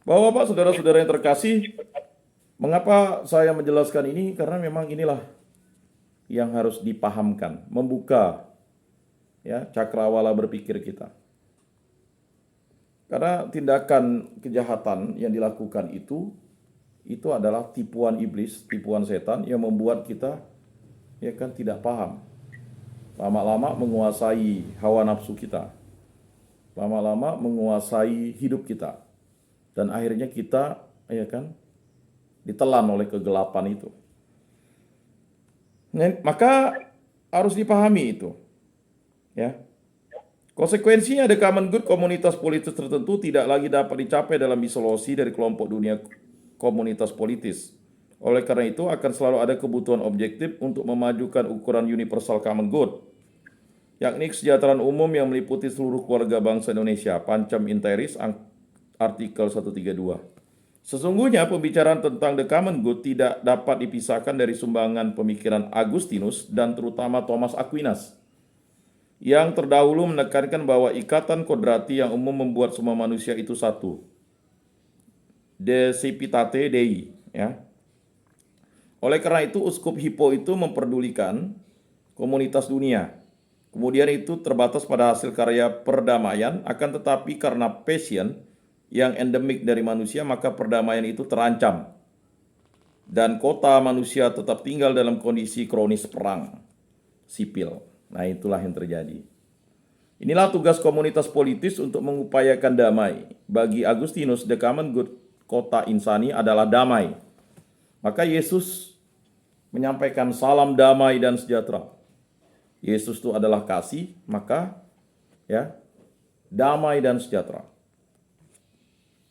Bapak-bapak, saudara-saudara yang terkasih, mengapa saya menjelaskan ini? Karena memang inilah yang harus dipahamkan, membuka ya cakrawala berpikir kita. Karena tindakan kejahatan yang dilakukan itu adalah tipuan iblis, tipuan setan yang membuat kita ya kan tidak paham. Lama-lama menguasai hawa nafsu kita. Lama-lama menguasai hidup kita. Dan akhirnya kita ya kan ditelan oleh kegelapan itu. Maka harus dipahami itu, ya. Konsekuensinya the common good komunitas politis tertentu tidak lagi dapat dicapai dalam isolasi dari kelompok dunia komunitas politis. Oleh karena itu akan selalu ada kebutuhan objektif untuk memajukan ukuran universal common good, yakni kesejahteraan umum yang meliputi seluruh keluarga bangsa Indonesia, Pancam Interis, artikel 132. Sesungguhnya pembicaraan tentang the common good tidak dapat dipisahkan dari sumbangan pemikiran Agustinus dan terutama Thomas Aquinas, yang terdahulu menekankan bahwa ikatan kodrati yang umum membuat semua manusia itu satu. De civitate Dei, ya. Oleh karena itu Uskup Hippo itu memperdulikan komunitas dunia. Kemudian itu terbatas pada hasil karya perdamaian, akan tetapi karena passion yang endemik dari manusia, maka perdamaian itu terancam. Dan kota manusia tetap tinggal dalam kondisi kronis perang sipil. Nah, itulah yang terjadi. Inilah tugas komunitas politis untuk mengupayakan damai. Bagi Agustinus, the common good kota insani adalah damai. Maka Yesus menyampaikan salam damai dan sejahtera. Yesus itu adalah kasih, maka ya damai dan sejahtera.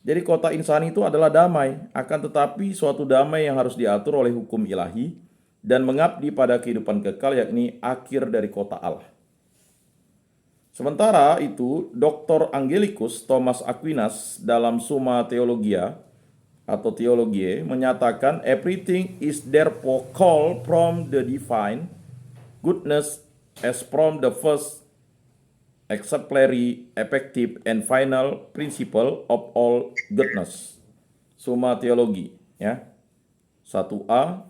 Jadi kota insani itu adalah damai, akan tetapi suatu damai yang harus diatur oleh hukum ilahi dan mengabdi pada kehidupan kekal, yakni akhir dari kota Allah. Sementara itu, Dr. Angelicus Thomas Aquinas dalam Summa Theologia atau Theologiae menyatakan everything is therefore called from the divine goodness as from the first exemplary, effective, and final principle of all goodness. Summa Theologi, ya. 1A,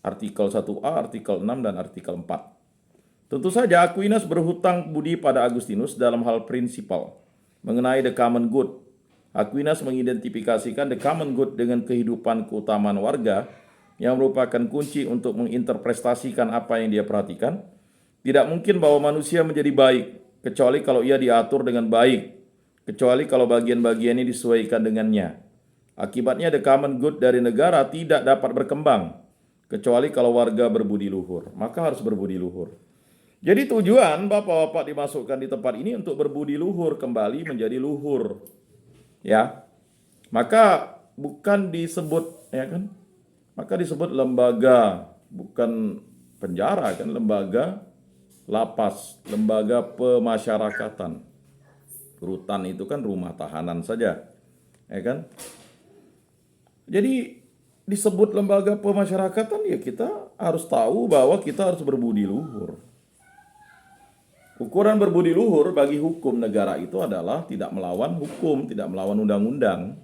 artikel 1A, artikel 6, dan artikel 4. Tentu saja Aquinas berhutang budi pada Agustinus dalam hal prinsipal mengenai the common good. Aquinas mengidentifikasikan the common good dengan kehidupan keutamaan warga yang merupakan kunci untuk menginterpretasikan apa yang dia perhatikan. Tidak mungkin bahwa manusia menjadi baik kecuali kalau ia diatur dengan baik, kecuali kalau bagian-bagiannya disesuaikan dengannya. Akibatnya the common good dari negara tidak dapat berkembang kecuali kalau warga berbudi luhur. Maka harus berbudi luhur. Jadi tujuan bapak-bapak dimasukkan di tempat ini untuk berbudi luhur, kembali menjadi luhur. Ya. Maka bukan disebut, ya kan? Maka disebut lembaga, bukan penjara kan, lembaga lapas, lembaga pemasyarakatan. Rutan itu kan rumah tahanan saja. Ya kan? Jadi disebut lembaga pemasyarakatan, ya kita harus tahu bahwa kita harus berbudi luhur. Ukuran berbudi luhur bagi hukum negara itu adalah tidak melawan hukum, tidak melawan undang-undang.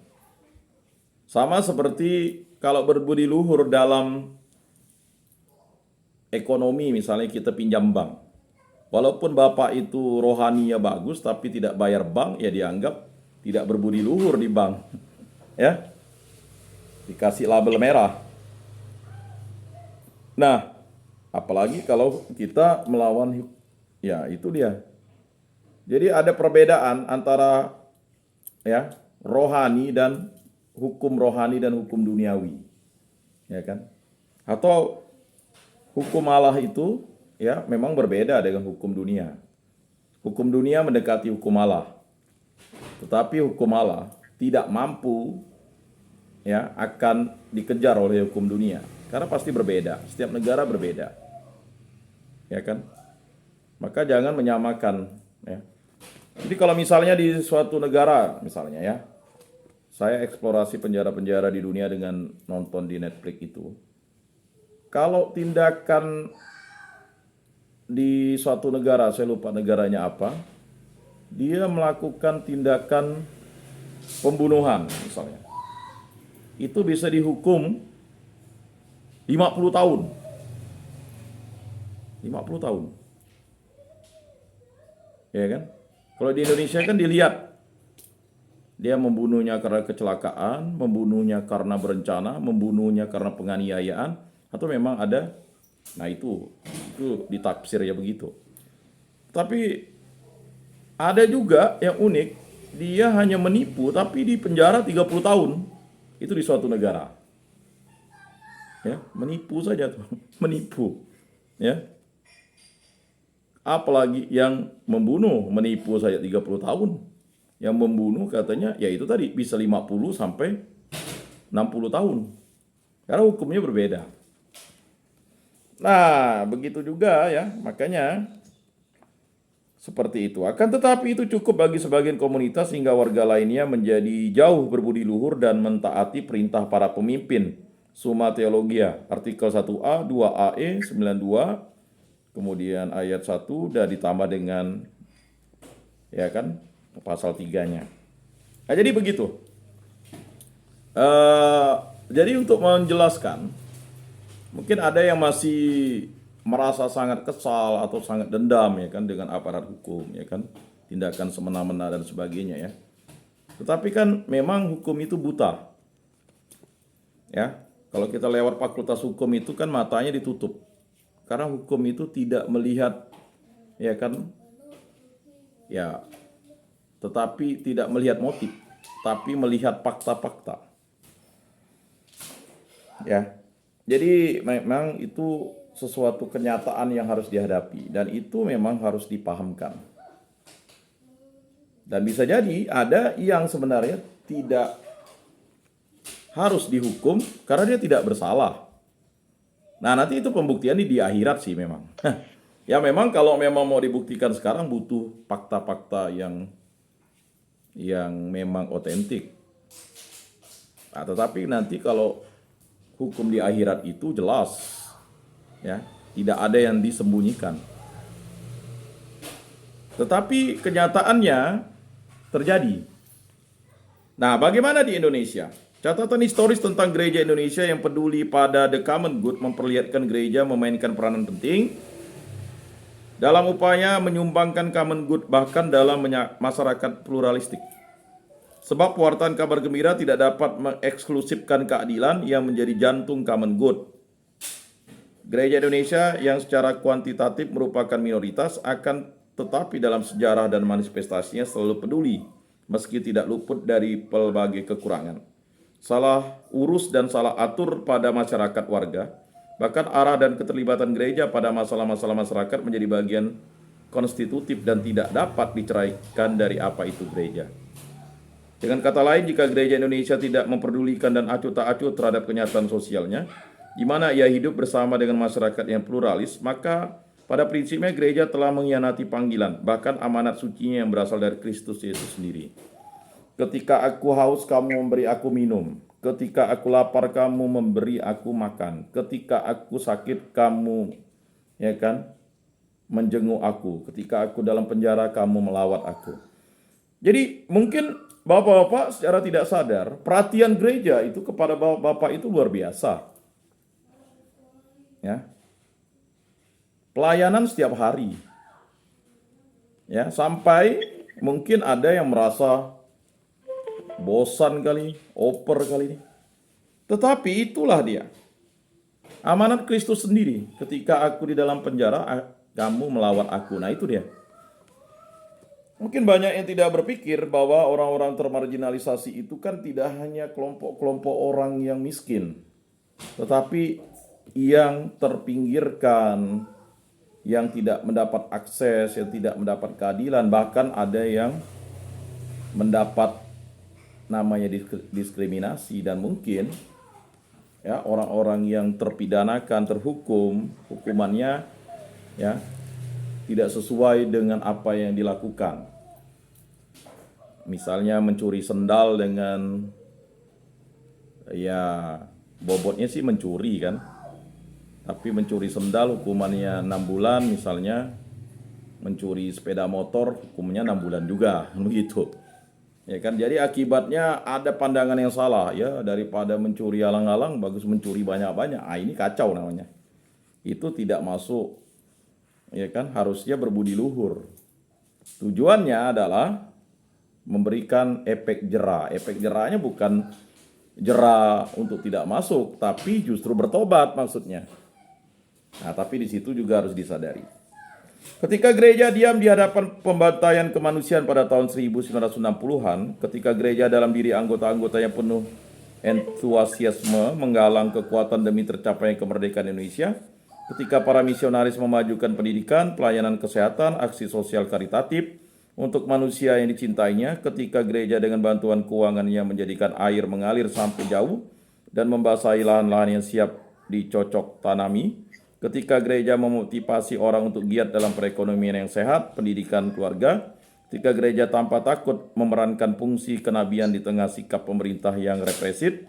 Sama seperti kalau berbudi luhur dalam ekonomi, misalnya kita pinjam bank. Walaupun bapak itu rohaninya bagus tapi tidak bayar bank, ya dianggap tidak berbudi luhur di bank. Ya, dikasih label merah. Nah, apalagi kalau kita melawan, ya itu dia. Jadi ada perbedaan antara ya rohani dan hukum rohani dan hukum duniawi. Ya kan? Atau hukum Allah itu ya memang berbeda dengan hukum dunia. Hukum dunia mendekati hukum Allah. Tetapi hukum Allah tidak mampu ya akan dikejar oleh hukum dunia karena pasti berbeda. Setiap negara berbeda. Ya kan? Maka jangan menyamakan ya. Jadi kalau misalnya di suatu negara misalnya ya, saya eksplorasi penjara-penjara di dunia dengan nonton di Netflix itu. Kalau tindakan di suatu negara, saya lupa negaranya apa, dia melakukan tindakan pembunuhan misalnya. itu bisa dihukum 50 tahun. 50 tahun. Ya kan? Kalau di Indonesia kan dilihat dia membunuhnya karena kecelakaan, membunuhnya karena berencana, membunuhnya karena penganiayaan, atau memang ada, nah itu ditafsir ya begitu. Tapi ada juga yang unik, dia hanya menipu tapi di penjara 30 tahun. Itu di suatu negara. Ya, menipu saja tuh, menipu. Ya. Apalagi yang membunuh, menipu saja 30 tahun. Yang membunuh katanya ya itu tadi bisa 50 sampai 60 tahun. Karena hukumnya berbeda. Nah, begitu juga ya, makanya seperti itu. Akan tetapi itu cukup bagi sebagian komunitas hingga warga lainnya menjadi jauh berbudi luhur dan mentaati perintah para pemimpin. Summa Theologia, artikel 1A, 2AE, 92, kemudian ayat 1 dan ditambah dengan ya kan pasal 3-nya. Nah, jadi begitu. Jadi untuk menjelaskan, mungkin ada yang masih merasa sangat kesal atau sangat dendam ya kan dengan aparat hukum ya kan, tindakan semena-mena dan sebagainya ya. Tetapi kan memang hukum itu buta. Ya. Kalau kita lewat fakultas hukum itu kan matanya ditutup. Karena hukum itu tidak melihat ya kan ya, tetapi tidak melihat motif, tapi melihat fakta-fakta. Ya. Jadi memang itu sesuatu kenyataan yang harus dihadapi dan itu memang harus dipahamkan. Dan bisa jadi ada yang sebenarnya tidak harus dihukum karena dia tidak bersalah. Nah, nanti itu pembuktian di akhirat sih memang. Ya memang kalau memang mau dibuktikan sekarang butuh fakta-fakta yang memang otentik. Nah, tetapi nanti kalau hukum di akhirat itu jelas, ya tidak ada yang disembunyikan. Tetapi kenyataannya terjadi. Nah, bagaimana di Indonesia? Catatan historis tentang gereja Indonesia yang peduli pada the common good memperlihatkan gereja memainkan peranan penting dalam upaya menyumbangkan common good bahkan dalam masyarakat pluralistik. Sebab pewartaan kabar gembira tidak dapat mengeksklusifkan keadilan yang menjadi jantung common good. Gereja Indonesia yang secara kuantitatif merupakan minoritas akan tetapi dalam sejarah dan manifestasinya selalu peduli meski tidak luput dari pelbagai kekurangan. Salah urus dan salah atur pada masyarakat warga, bahkan arah dan keterlibatan gereja pada masalah-masalah masyarakat menjadi bagian konstitutif dan tidak dapat diceraikan dari apa itu gereja. Dengan kata lain, jika gereja Indonesia tidak memperdulikan dan acuh tak acuh terhadap kenyataan sosialnya, di mana ia hidup bersama dengan masyarakat yang pluralis, maka pada prinsipnya gereja telah mengkhianati panggilan, bahkan amanat sucinya yang berasal dari Kristus Yesus sendiri. Ketika aku haus, kamu memberi aku minum. Ketika aku lapar, kamu memberi aku makan. Ketika aku sakit, kamu ya kan menjenguk aku. Ketika aku dalam penjara, kamu melawat aku. Jadi mungkin bapak-bapak secara tidak sadar, perhatian gereja itu kepada bapak-bapak itu luar biasa. Ya. Pelayanan setiap hari. Ya, sampai mungkin ada yang merasa bosan kali, oper kali ini. Tetapi itulah dia. Amanat Kristus sendiri. Ketika aku di dalam penjara, kamu melawat aku. Nah itu dia. Mungkin banyak yang tidak berpikir bahwa orang-orang termarginalisasi itu kan tidak hanya kelompok-kelompok orang yang miskin. Tetapi yang terpinggirkan, yang tidak mendapat akses, yang tidak mendapat keadilan. Bahkan ada yang mendapat namanya diskriminasi dan mungkin ya orang-orang yang terpidanakan, terhukum, hukumannya ya tidak sesuai dengan apa yang dilakukan. Misalnya mencuri sendal dengan ya bobotnya sih mencuri kan. Tapi mencuri sendal hukumannya 6 bulan misalnya. Mencuri sepeda motor hukumnya 6 bulan juga begitu. Ya kan? Jadi akibatnya ada pandangan yang salah ya, daripada mencuri alang-alang bagus mencuri banyak-banyak. Ah, ini kacau namanya. Itu tidak masuk, ya kan? Harusnya berbudi luhur. Tujuannya adalah memberikan efek jera. Efek jerahnya bukan jera untuk tidak masuk, tapi justru bertobat maksudnya. Nah, tapi di situ juga harus disadari. Ketika gereja diam di hadapan pembantaian kemanusiaan pada tahun 1960-an, ketika gereja dalam diri anggota-anggotanya penuh entusiasme menggalang kekuatan demi tercapainya kemerdekaan Indonesia, ketika para misionaris memajukan pendidikan, pelayanan kesehatan, aksi sosial karitatif untuk manusia yang dicintainya, ketika gereja dengan bantuan keuangannya menjadikan air mengalir sampai jauh dan membasahi lahan-lahan yang siap dicocok tanami, ketika gereja memotivasi orang untuk giat dalam perekonomian yang sehat, pendidikan keluarga, ketika gereja tanpa takut memerankan fungsi kenabian di tengah sikap pemerintah yang represif,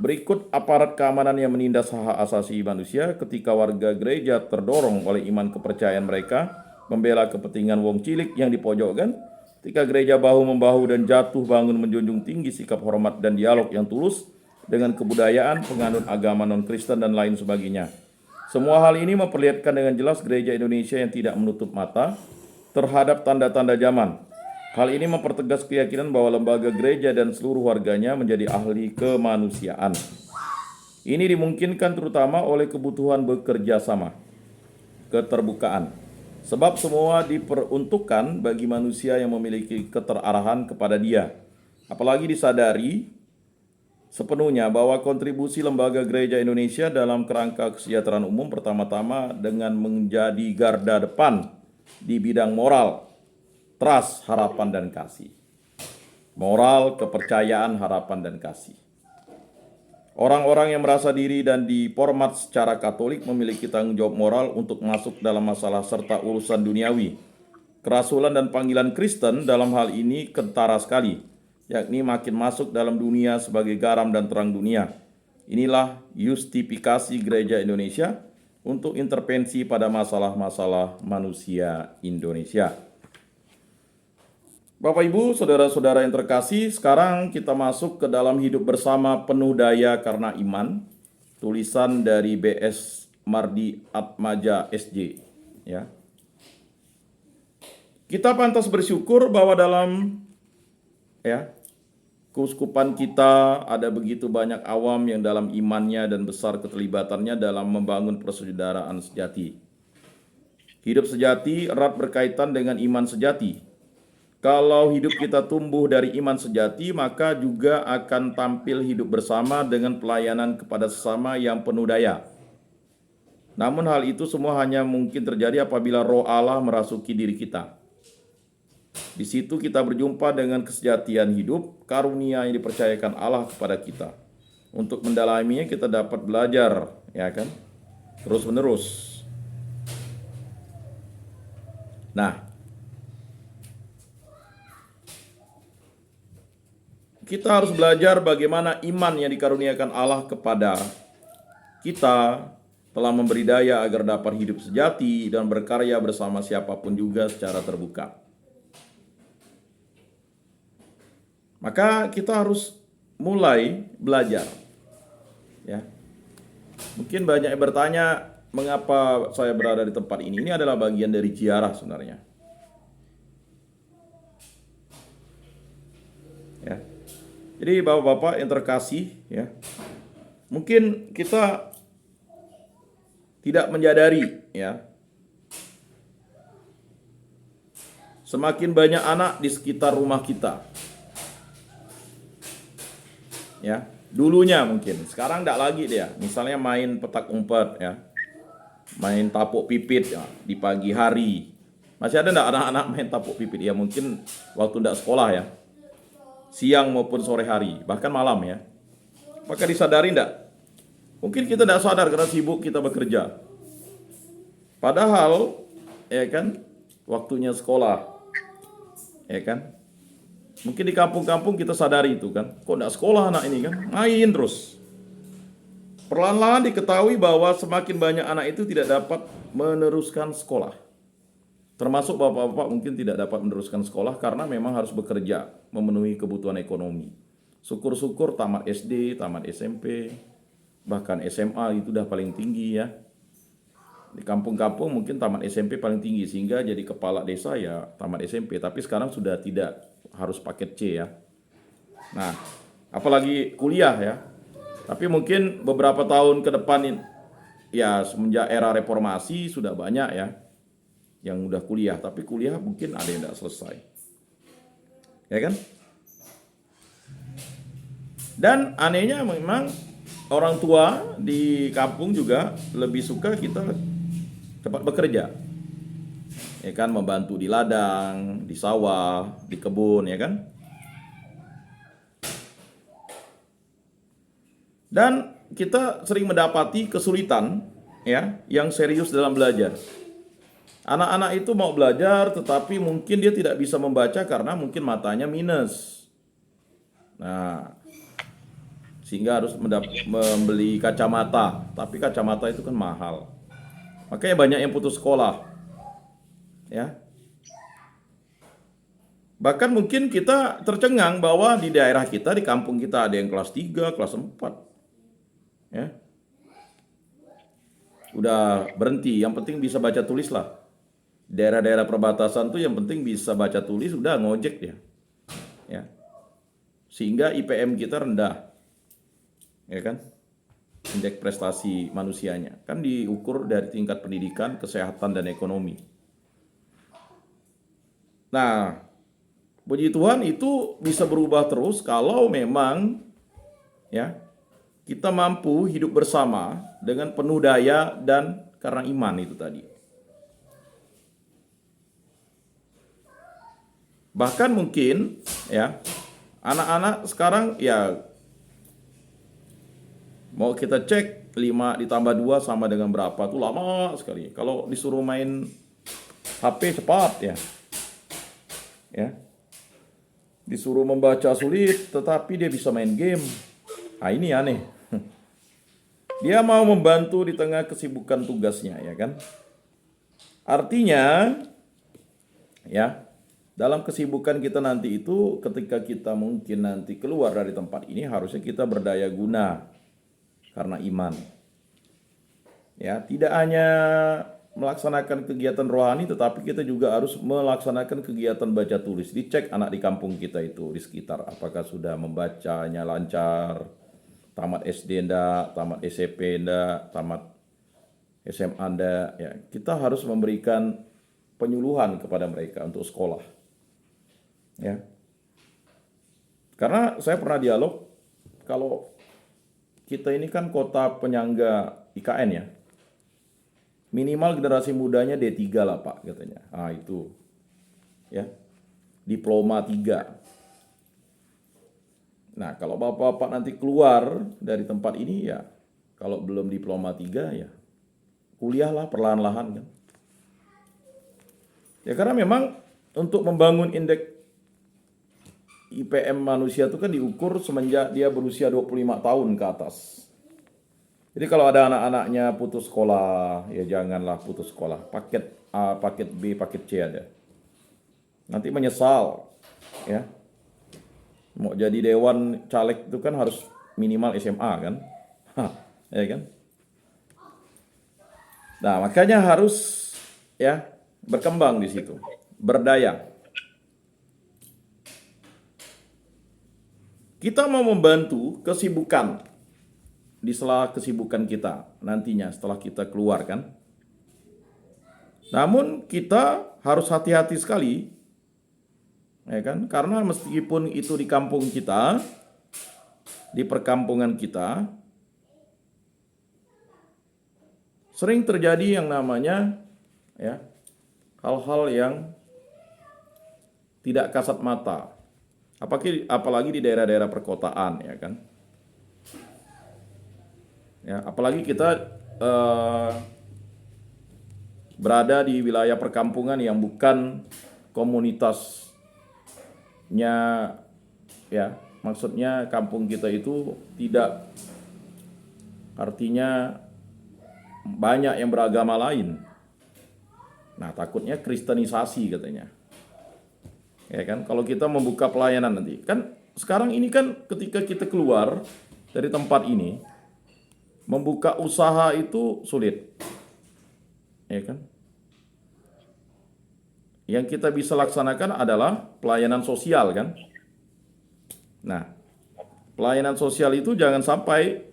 berikut aparat keamanan yang menindas hak asasi manusia, ketika warga gereja terdorong oleh iman kepercayaan mereka, membela kepentingan wong cilik yang dipojokkan, ketika gereja bahu-membahu dan jatuh bangun menjunjung tinggi sikap hormat dan dialog yang tulus dengan kebudayaan, penganut agama non-Kristen dan lain sebagainya. Semua hal ini memperlihatkan dengan jelas gereja Indonesia yang tidak menutup mata terhadap tanda-tanda zaman. Hal ini mempertegas keyakinan bahwa lembaga gereja dan seluruh warganya menjadi ahli kemanusiaan. Ini dimungkinkan terutama oleh kebutuhan bekerja sama, keterbukaan. Sebab semua diperuntukkan bagi manusia yang memiliki keterarahan kepada Dia. Apalagi disadari sepenuhnya bahwa kontribusi lembaga gereja Indonesia dalam kerangka kesejahteraan umum pertama-tama dengan menjadi garda depan di bidang moral, trust, harapan, dan kasih. Moral, kepercayaan, harapan, dan kasih. Orang-orang yang merasa diri dan diformat secara Katolik memiliki tanggung jawab moral untuk masuk dalam masalah serta urusan duniawi. Kerasulan dan panggilan Kristen dalam hal ini kentara sekali, yakni makin masuk dalam dunia sebagai garam dan terang dunia. Inilah justifikasi gereja Indonesia untuk intervensi pada masalah-masalah manusia Indonesia. Bapak Ibu, saudara-saudara yang terkasih, sekarang kita masuk ke dalam hidup bersama penuh daya karena iman. Tulisan dari B.S. Mardi Atmaja SJ. Ya. Kita pantas bersyukur bahwa dalam keuskupan kita ada begitu banyak awam yang dalam imannya dan besar keterlibatannya dalam membangun persaudaraan sejati. Hidup sejati erat berkaitan dengan iman sejati. Kalau hidup kita tumbuh dari iman sejati, maka juga akan tampil hidup bersama dengan pelayanan kepada sesama yang penuh daya. Namun hal itu semua hanya mungkin terjadi apabila Roh Allah merasuki diri kita. Di situ kita berjumpa dengan kesejatian hidup, karunia yang dipercayakan Allah kepada kita. Untuk mendalaminya kita dapat belajar, ya kan? Terus-menerus. Nah, kita harus belajar bagaimana iman yang dikaruniakan Allah kepada kita telah memberi daya agar dapat hidup sejati dan berkarya bersama siapapun juga secara terbuka. Maka kita harus mulai belajar. Ya. Mungkin banyak yang bertanya, mengapa saya berada di tempat ini? Ini adalah bagian dari ziarah sebenarnya. Ya. Jadi Bapak-bapak yang terkasih, ya, mungkin kita tidak menyadari, ya, semakin banyak anak di sekitar rumah kita, ya, dulunya mungkin, sekarang tidak lagi dia, misalnya main petak umpet, ya, main tapuk pipit, ya, di pagi hari, masih ada tidak anak-anak main tapuk pipit? Ya mungkin waktu tidak sekolah, ya. Siang maupun sore hari, bahkan malam, ya. Maka disadari enggak? Mungkin kita tidak sadar karena sibuk kita bekerja. Padahal, ya kan, waktunya sekolah, ya kan. Mungkin di kampung-kampung kita sadari itu kan, kok tidak sekolah anak ini kan, main terus. Perlahan-lahan diketahui bahwa semakin banyak anak itu tidak dapat meneruskan sekolah. Termasuk bapak-bapak mungkin tidak dapat meneruskan sekolah karena memang harus bekerja memenuhi kebutuhan ekonomi. Syukur-syukur tamat SD, tamat SMP, bahkan SMA itu udah paling tinggi ya. Di kampung-kampung mungkin tamat SMP paling tinggi sehingga jadi kepala desa ya tamat SMP. Tapi sekarang sudah tidak harus paket C ya. Nah, apalagi kuliah ya. Tapi mungkin beberapa tahun ke depan ya semenjak era reformasi sudah banyak ya yang udah kuliah, tapi kuliah mungkin ada yang tidak selesai. Ya kan? Dan anehnya memang orang tua di kampung juga lebih suka kita cepat bekerja. Ya kan, membantu di ladang, di sawah, di kebun, ya kan? Dan kita sering mendapati kesulitan ya yang serius dalam belajar. Anak-anak itu mau belajar tetapi mungkin dia tidak bisa membaca karena mungkin matanya minus. Nah, sehingga harus membeli kacamata, tapi kacamata itu kan mahal. Makanya banyak yang putus sekolah. Ya. Bahkan mungkin kita tercengang bahwa di daerah kita, di kampung kita ada yang kelas 3, kelas 4. Ya. Udah berhenti, yang penting bisa baca tulis lah. Daerah-daerah perbatasan tuh yang penting bisa baca tulis, udah ngojek dia. Ya. Sehingga IPM kita rendah. Ya kan? Indeks prestasi manusianya kan diukur dari tingkat pendidikan, kesehatan dan ekonomi. Nah, puji Tuhan itu bisa berubah terus kalau memang ya kita mampu hidup bersama dengan penuh daya dan karena iman itu tadi. Bahkan mungkin ya anak-anak sekarang ya mau kita cek 5 ditambah 2 sama dengan berapa tuh lama sekali. Kalau disuruh main HP cepat ya. Ya. Disuruh membaca sulit tetapi dia bisa main game. Ah ini aneh. Dia mau membantu di tengah kesibukan tugasnya ya kan. Artinya ya dalam kesibukan kita nanti itu ketika kita mungkin nanti keluar dari tempat ini harusnya kita berdaya guna karena iman. Ya, tidak hanya melaksanakan kegiatan rohani tetapi kita juga harus melaksanakan kegiatan baca tulis. Dicek anak di kampung kita itu di sekitar apakah sudah membacanya lancar, tamat SD enggak, tamat SMP enggak, tamat SMA enggak ya. Kita harus memberikan penyuluhan kepada mereka untuk sekolah. Ya. Karena saya pernah dialog kalau kita ini kan kota penyangga IKN ya. Minimal generasi mudanya D3 lah Pak katanya. Ah itu. Ya. Diploma 3. Nah, kalau Bapak-bapak nanti keluar dari tempat ini ya kalau belum diploma 3 ya kuliahlah perlahan-lahan kan. Ya karena memang untuk membangun indeks IPM manusia itu kan diukur semenjak dia berusia 25 tahun ke atas. Jadi kalau ada anak-anaknya putus sekolah, ya janganlah putus sekolah. Paket A, paket B, paket C ada. Nanti menyesal. Ya. Mau jadi dewan caleg itu kan harus minimal SMA kan. Hah, ya kan? Nah, makanya harus ya berkembang di situ. Berdaya. Kita mau membantu kesibukan di sela kesibukan kita nantinya setelah kita keluar kan. Namun kita harus hati-hati sekali ya kan? Karena meskipun itu di kampung kita, di perkampungan kita, sering terjadi yang namanya ya hal-hal yang tidak kasat mata. Apalagi di daerah-daerah perkotaan ya kan. Ya, apalagi kita berada di wilayah perkampungan yang bukan komunitasnya ya, maksudnya kampung kita itu tidak artinya banyak yang beragama lain. Nah, takutnya kristenisasi katanya. Ya kan, kalau kita membuka pelayanan nanti. Kan sekarang ini kan ketika kita keluar dari tempat ini, membuka usaha itu sulit. Ya kan? Yang kita bisa laksanakan adalah pelayanan sosial kan. Nah, pelayanan sosial itu jangan sampai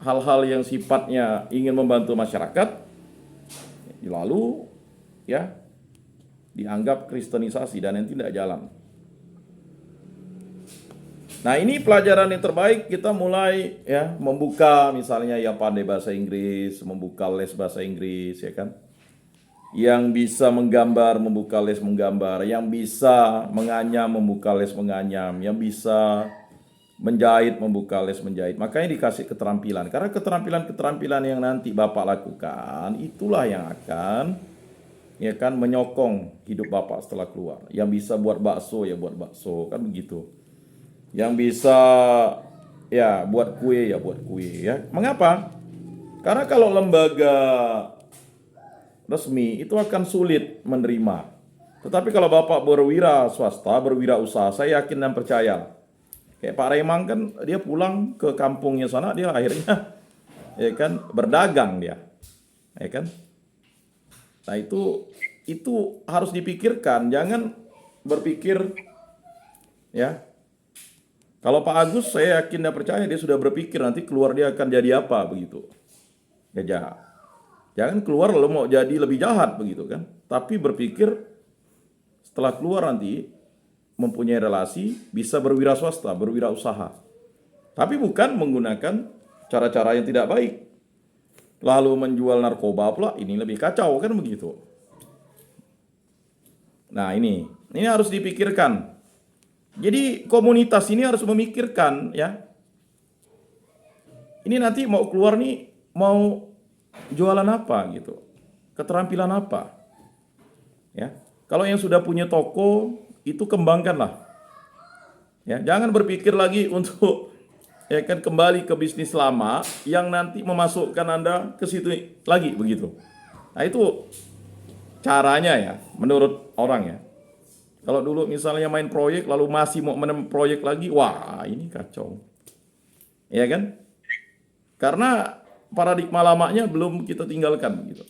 hal-hal yang sifatnya ingin membantu masyarakat lalu ya dianggap kristenisasi dan yang tidak jalan. Nah, ini pelajaran yang terbaik, kita mulai ya membuka misalnya yang pandai bahasa Inggris, membuka les bahasa Inggris ya kan. Yang bisa menggambar membuka les menggambar, yang bisa menganyam membuka les menganyam, yang bisa menjahit membuka les menjahit. Makanya dikasih keterampilan. Karena keterampilan-keterampilan yang nanti Bapak lakukan itulah yang akan ya kan menyokong hidup Bapak setelah keluar. Yang bisa buat bakso ya buat bakso, kan begitu. Yang bisa ya buat kue ya buat kue ya. Mengapa? Karena kalau lembaga resmi itu akan sulit menerima. Tetapi kalau Bapak berwira swasta, berwira usaha, saya yakin dan percaya. Kayak Pak Remang kan dia pulang ke kampungnya sana, dia akhirnya ya kan berdagang dia. Ya kan? Nah, itu harus dipikirkan, jangan berpikir ya. Kalau Pak Agus saya yakin dan percaya dia sudah berpikir nanti keluar dia akan jadi apa begitu. Ya jangan keluar lalu mau jadi lebih jahat begitu kan. Tapi berpikir setelah keluar nanti mempunyai relasi, bisa berwira swasta, berwira usaha. Tapi bukan menggunakan cara-cara yang tidak baik. Lalu menjual narkoba pula, ini lebih kacau kan begitu. Nah, ini harus dipikirkan. Jadi komunitas ini harus memikirkan ya. Ini nanti mau keluar nih, mau jualan apa gitu. Keterampilan apa. Ya. Kalau yang sudah punya toko, itu kembangkanlah. Ya, jangan berpikir lagi untuk ya kan kembali ke bisnis lama yang nanti memasukkan Anda ke situ lagi begitu. Nah, itu caranya ya menurut orang ya. Kalau dulu misalnya main proyek lalu masih mau menem proyek lagi, wah ini kacau. Ya kan? Karena paradigma lamanya belum kita tinggalkan gitu.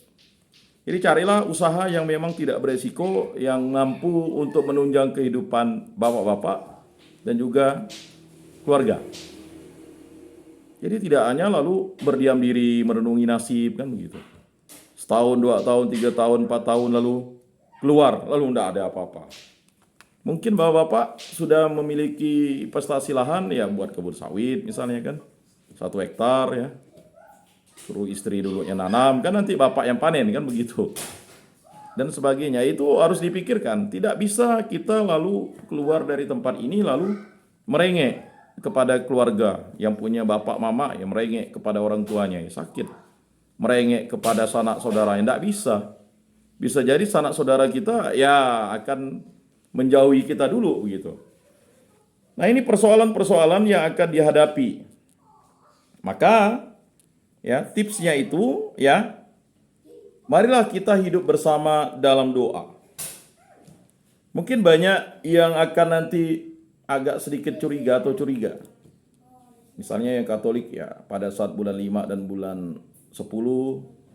Jadi carilah usaha yang memang tidak beresiko, yang mampu untuk menunjang kehidupan bapak-bapak dan juga keluarga. Jadi tidak hanya lalu berdiam diri merenungi nasib kan begitu. Setahun, 2 tahun, 3 tahun, 4 tahun lalu keluar, lalu tidak ada apa-apa. Mungkin bapak-bapak sudah memiliki investasi lahan ya buat kebun sawit misalnya kan, 1 hektar ya. Suruh istri dulu yang nanam, kan nanti bapak yang panen kan begitu. Dan sebagainya, itu harus dipikirkan. Tidak bisa kita lalu keluar dari tempat ini lalu merengek kepada keluarga yang punya bapak mama, yang merengek kepada orang tuanya yang sakit. Merengek kepada sanak saudara yang tidak bisa. Bisa jadi sanak saudara kita ya akan menjauhi kita dulu begitu. Nah, ini persoalan-persoalan yang akan dihadapi. Maka ya, tipsnya itu ya, marilah kita hidup bersama dalam doa. Mungkin banyak yang akan nanti agak sedikit curiga. Misalnya yang Katolik ya, pada saat bulan 5 dan bulan 10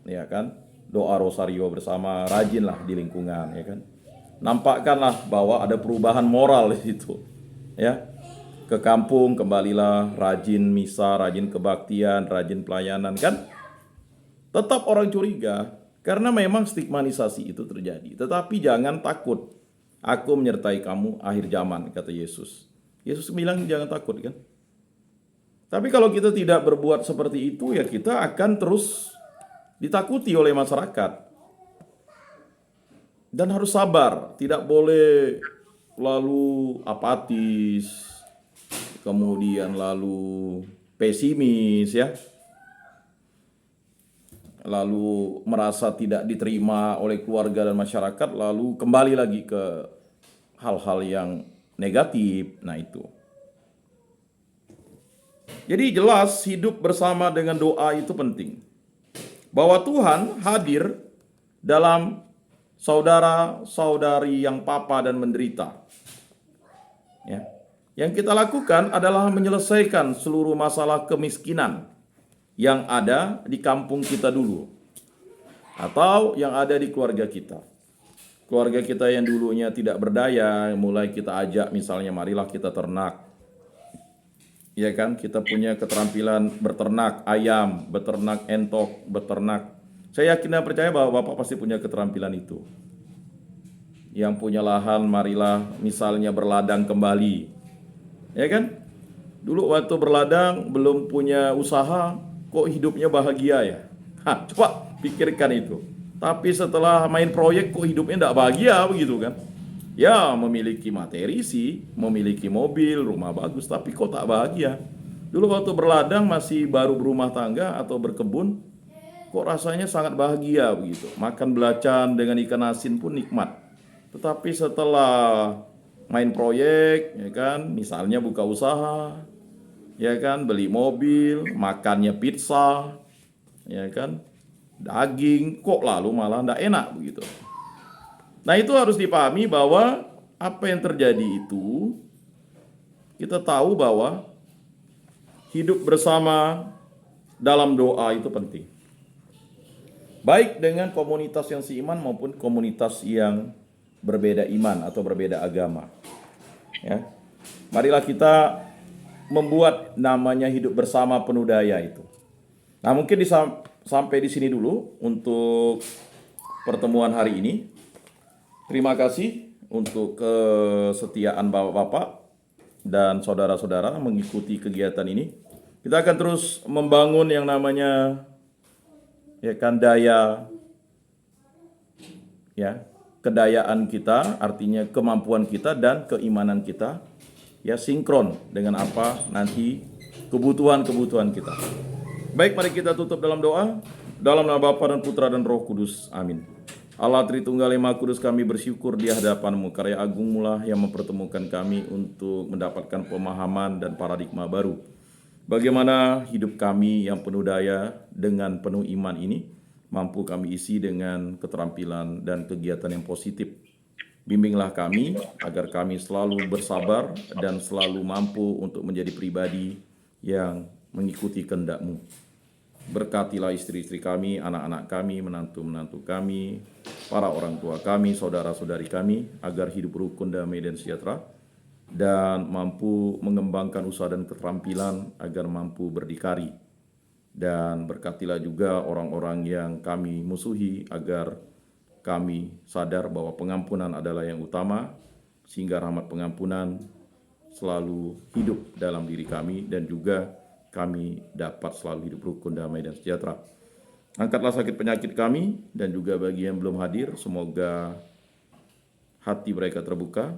ya kan, doa rosario bersama, rajinlah di lingkungan ya kan. Nampakkanlah bahwa ada perubahan moral di situ. Ya. Ke kampung kembalilah, rajin misa, rajin kebaktian, rajin pelayanan kan. Tetap orang curiga karena memang stigmatisasi itu terjadi. Tetapi jangan takut. Aku menyertai kamu akhir zaman, kata Yesus. Yesus bilang jangan takut kan. Tapi kalau kita tidak berbuat seperti itu ya kita akan terus ditakuti oleh masyarakat. Dan harus sabar, tidak boleh lalu apatis, kemudian lalu pesimis ya, lalu merasa tidak diterima oleh keluarga dan masyarakat, lalu kembali lagi ke hal-hal yang negatif. Nah, itu. Jadi jelas hidup bersama dengan doa itu penting. Bahwa Tuhan hadir dalam saudara-saudari yang papa dan menderita. Ya. Yang kita lakukan adalah menyelesaikan seluruh masalah kemiskinan yang ada di kampung kita dulu, atau yang ada di keluarga kita. Keluarga kita yang dulunya tidak berdaya, mulai kita ajak misalnya, marilah kita ternak. Ya kan, kita punya keterampilan beternak ayam, beternak entok, beternak. Saya yakin dan percaya bahwa Bapak pasti punya keterampilan itu. Yang punya lahan, marilah misalnya berladang kembali. Ya kan? Dulu waktu berladang belum punya usaha, kok hidupnya bahagia ya? Coba pikirkan itu. Tapi setelah main proyek kok hidupnya tidak bahagia begitu kan? Ya, memiliki materi sih, memiliki mobil, rumah bagus, tapi kok tak bahagia? Dulu waktu berladang masih baru berumah tangga atau berkebun, kok rasanya sangat bahagia begitu. Makan belacan dengan ikan asin pun nikmat. Tetapi setelah main proyek, ya kan, misalnya buka usaha, ya kan, beli mobil, makannya pizza, ya kan, daging, kok lalu malah tidak enak begitu. Nah, itu harus dipahami bahwa apa yang terjadi itu, kita tahu bahwa hidup bersama dalam doa itu penting. Baik dengan komunitas yang seiman maupun komunitas yang berbeda iman atau berbeda agama. Ya. Marilah kita membuat namanya hidup bersama penuh daya itu. Nah, mungkin sampai di sini dulu untuk pertemuan hari ini. Terima kasih untuk kesetiaan Bapak-bapak dan saudara-saudara mengikuti kegiatan ini. Kita akan terus membangun yang namanya ya kan daya, ya, kedayaan kita, artinya kemampuan kita dan keimanan kita ya sinkron dengan apa nanti kebutuhan-kebutuhan kita. Baik, mari kita tutup dalam doa. Dalam nama Bapa dan Putra dan Roh Kudus. Amin. Allah Tritunggal yang Maha Kudus, kami bersyukur di hadapan-Mu. Karya agung-Mu lah yang mempertemukan kami untuk mendapatkan pemahaman dan paradigma baru. Bagaimana hidup kami yang penuh daya dengan penuh iman ini mampu kami isi dengan keterampilan dan kegiatan yang positif. Bimbinglah kami agar kami selalu bersabar dan selalu mampu untuk menjadi pribadi yang mengikuti kehendak-Mu. Berkatilah istri-istri kami, anak-anak kami, menantu-menantu kami, para orang tua kami, saudara-saudari kami, agar hidup rukun, damai, dan sejahtera, dan mampu mengembangkan usaha dan keterampilan agar mampu berdikari. Dan berkatilah juga orang-orang yang kami musuhi agar kami sadar bahwa pengampunan adalah yang utama, sehingga rahmat pengampunan selalu hidup dalam diri kami dan juga kami dapat selalu hidup rukun, damai, dan sejahtera. Angkatlah sakit penyakit kami dan juga bagi yang belum hadir, semoga hati mereka terbuka.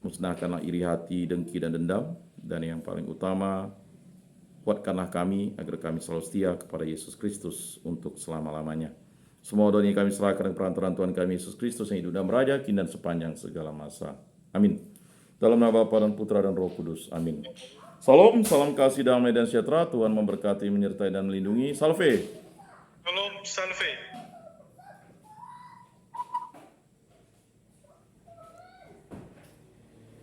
Musnahkanlah iri hati, dengki, dan dendam. Dan yang paling utama, kuatkanlah kami agar kami selalu setia kepada Yesus Kristus untuk selama-lamanya. Semua doa ini kami serahkan dengan perantaraan Tuhan kami Yesus Kristus yang hidup dan meraja kini dan sepanjang segala masa. Amin. Dalam nama Bapa dan Putra dan Roh Kudus. Amin. Salam, salam kasih, damai, dan sejahtera. Tuhan memberkati, menyertai, dan melindungi. Salve. Shalom, salve.